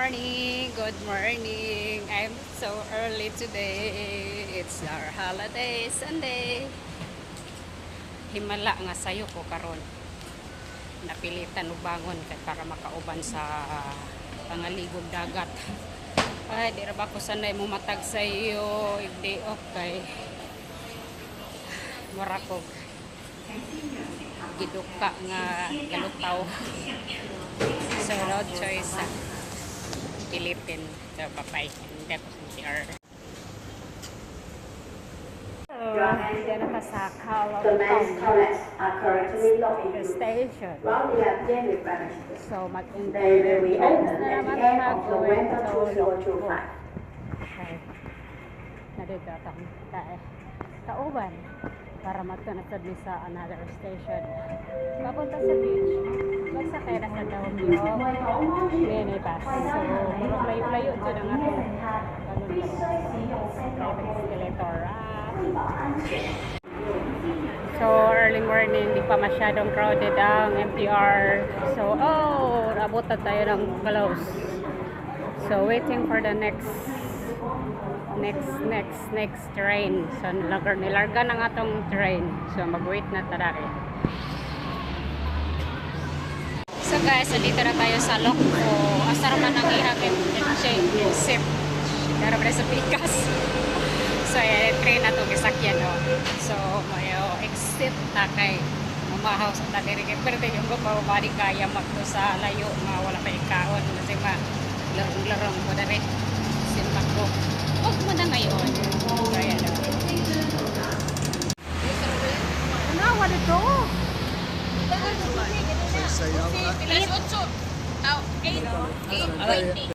morning, good morning. I'm so early today. It's our holiday, Sunday. Himala nga sayo ko karon. Napilitan og bangon kay para makauban sa pangaligog dagat. Ay, di ra ba ko sanay mo matag sa iyo, day off kay morakog giduka nga galutaw. So, no choice sa Philippine. So, bye-bye. Hindi ako sa CR. Hindi na ka sa The men's toilets are currently locked in use, station. while the academic premises. So, They mag-intay will reopen na at the naman end sa of going November to 2025. Okay. Narito atong kauban para magtunatod ni sa another station. Papunta sa beach. Magsakay na sa daw yung bus. So, layo-layo dyan ang atong private escalator. So, early morning, hindi pa masyadong crowded ang MTR. So, abutan tayo ng close. So, waiting for the next train. So, nilarga ng atong train. So, mag-wait na tadari. So, guys, dito na tayo sa Lokpo. Asar man ang ihagin sip. Dara ba sa Pikas. So, train na ito kisakyan, no? So, mayo exit na kay mamahaw sa tadiri. Pero yung gumabari kaya magto sa layo nga wala pa ikaon. Kasi larong mo na rin. Simpak ko. Huwag mo na ngayon. So, ayan, no? Ano? Wala ito? Pilas 8. 8.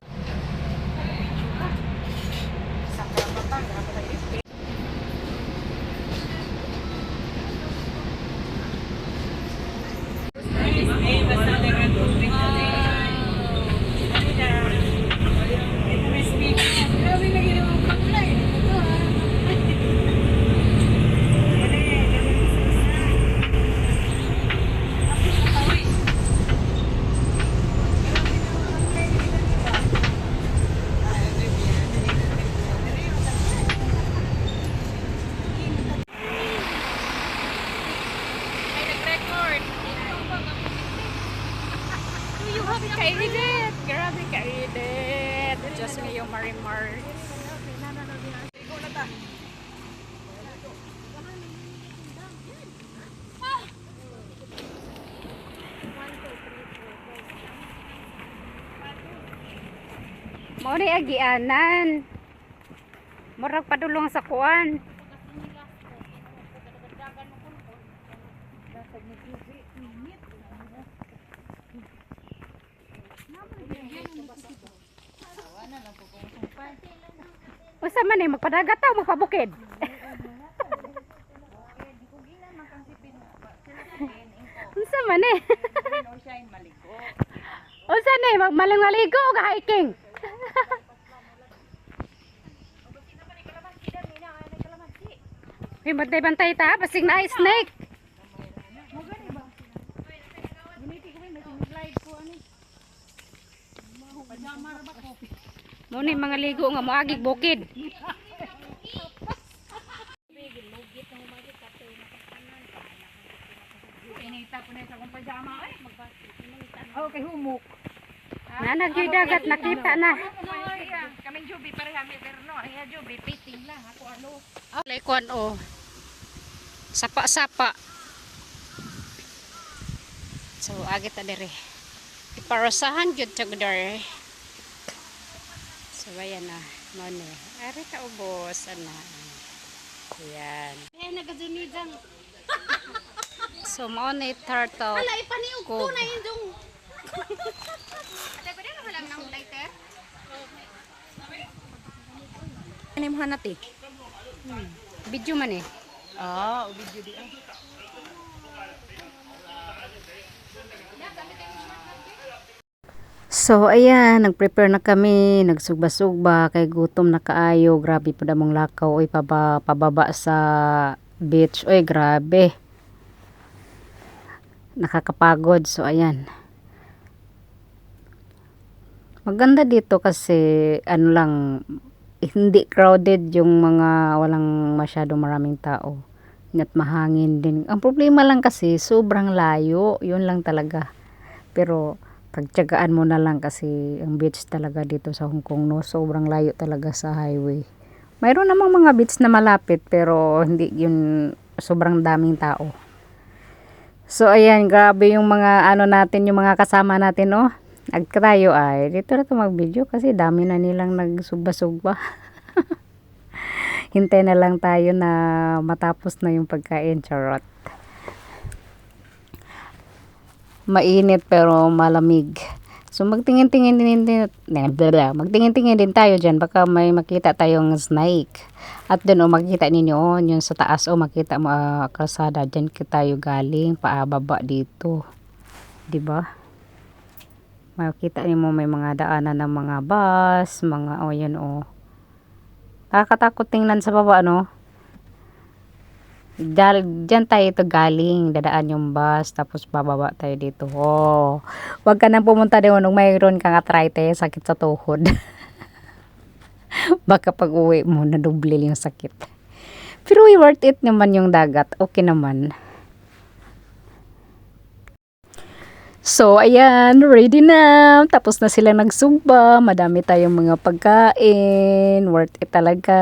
Grabe ka-edit. Just me yung Marimar. Mauni agianan. Murag padulong sa kuan. Usa man eh magpadagat ta magpabukid. Usa man eh. Usa ni magmaligo og hiking. Bantay ta basig na snake. Muni mga ligo nga moagig bukid. Okay, humuk. Nanagyoy dagat nakita na. Kaming jubi para kami pero no, ay jubi piting lang ako ano. Lekon o. Sapa-sapa. So agit ta dire. Iparasahan gyud ta gudar. So ayan na. Mone. Ari ta ubos ana. Ayan. Nagadunidang. So mone turtle. Wala ipaniug ko na indong. Ate pwede mo lang nang lighter? Ano mo hanap eh? Video man eh. Video di ah. So ayan, nag-prepare na kami, nagsugba-sugba kay gutom na kaayo. Grabe po damong lakaw oy pababa sa beach. Oy, grabe. Nakakapagod. So ayan. Maganda dito kasi ano lang, hindi crowded yung mga walang masyadong maraming tao. At mahangin din. Ang problema lang kasi sobrang layo, yun lang talaga. Pero pagtiyagaan mo na lang kasi ang beach talaga dito sa Hong Kong, no, sobrang layo talaga sa highway. Mayroon namang mga beach na malapit pero hindi yun sobrang daming tao. So ayan, grabe yung mga ano natin, yung mga kasama natin, oh. Tayo ay dito na to mag-video kasi dami na nilang nagsugba-sugba. Hintay na lang tayo na matapos na yung pagkain, charot. Mainit pero malamig. So magtingin-tingin din tayo dyan, baka may makita tayong snake. At dun makikita ninyo yung sa taas, makita mo kalsada, dyan tayo galing paababa dito. 'Di ba? Makikita niyo mo may mga daanan ng mga bus, mga yan nakakatakot tingnan sa baba, no? Diyan tayo ito galing, dadaan yung bus, tapos bababa tayo dito. Wag ka nang pumunta doon nung mayroon kang arthritis, sakit sa tuhod. Baka pag uwi mo, nadoble yung sakit. Pero worth it naman yung dagat, okay naman. So, ayan, ready na. Tapos na sila nagsugba. Madami tayong mga pagkain. Worth it talaga.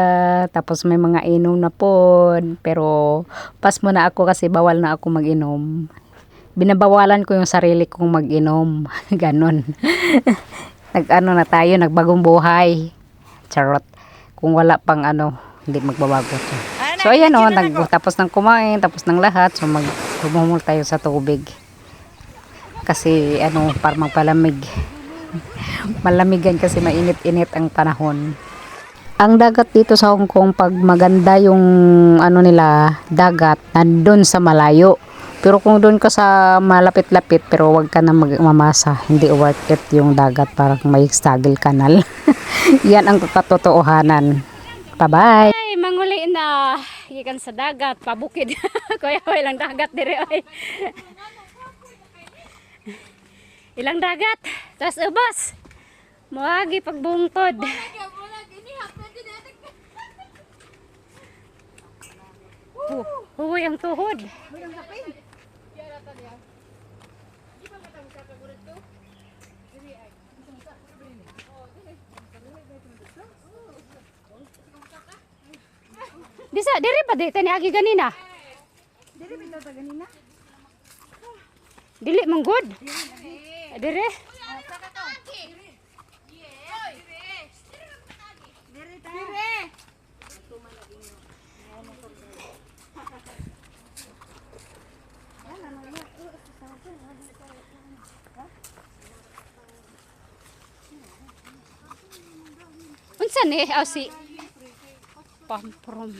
Tapos may mga inom na po. Pero, pas muna ako kasi bawal na ako mag-inom. Binabawalan ko yung sarili kong mag-inom. Ganon. Nag-ano na tayo, nagbagong buhay. Charot. Kung wala pang hindi magbabago. So, ayan tapos ng kumain, tapos ng lahat. So, magmumul tayo sa tubig. Kasi para magpalamig. Malamigan kasi mainit-init ang panahon. Ang dagat dito sa Hong Kong, pag maganda yung nila dagat, nandun sa malayo. Pero kung doon ka sa malapit-lapit, pero wag ka na mamasa, hindi worth it yung dagat, parang may struggle kanal. Yan ang katotohanan. Bye-bye. Ay, manguli na gikan sa dagat, pabukid. Kuya, ilang dagat dire ay. Ilang dagat, tas ubos. Muagi pagbungkod. Huwi ang tuhod. Bisa, diri pa di tani agi ganina. Diri bitaw ta ganina. Dili manggod. Diri. Unsa ni si Pamprom.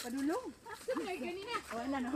Padulong. Wala na.